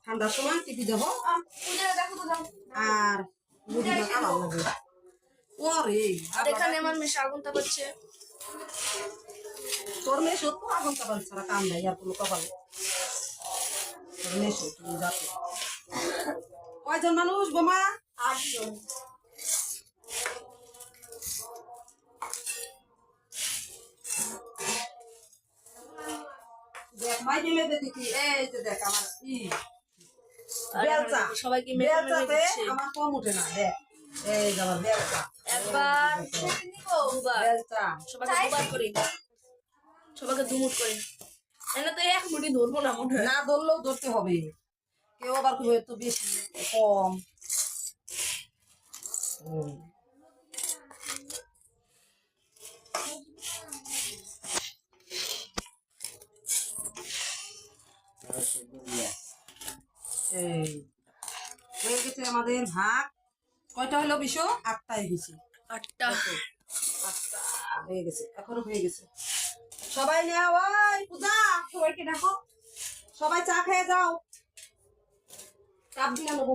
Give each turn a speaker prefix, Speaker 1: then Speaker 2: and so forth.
Speaker 1: ঠান্ডার সময় টিপি দেবো আর মুড়ি মাখা ভালো লাগে। ওরে
Speaker 2: আর এখানে আমার মেশে আগুন তাপাচ্ছে।
Speaker 1: তোর মেশো তো আগুন তাপাল ছাড়া কাম নাই আর কোনো কপালে। তোর মেশো তুমি যাতে কয়জন মানুষ বোমা?
Speaker 2: 8 জন।
Speaker 1: দেখ মাই দিলে দেখি এই যে দেখ আমার বেলচা
Speaker 2: সবাইকে
Speaker 1: বেলচাতে আমার কম উঠে না। দেখ এই যে আমার বেলচা
Speaker 2: একবার
Speaker 1: বেলচা
Speaker 2: সবাইকে দুবার করি, সবাইকে দুমুট করি। এনে তো এক মুঠি ধরবো না মনে হয়।
Speaker 1: না ধরলেও ধরতে হবে। কেউ আবার কেউ একটু বেশি কম। এই হয়ে গেছে আমাদের ভাগ। কয়টা হলো বিশো? 8টায় গেছি।
Speaker 2: 8টা
Speaker 1: 8টা হয়ে গেছে, এখনো হয়ে গেছে। সবাই নেওয়া ওই পূজা সবাইকে ডাকো, সবাই চা খেয়ে যাও। কাপ দিয়ে নেবো।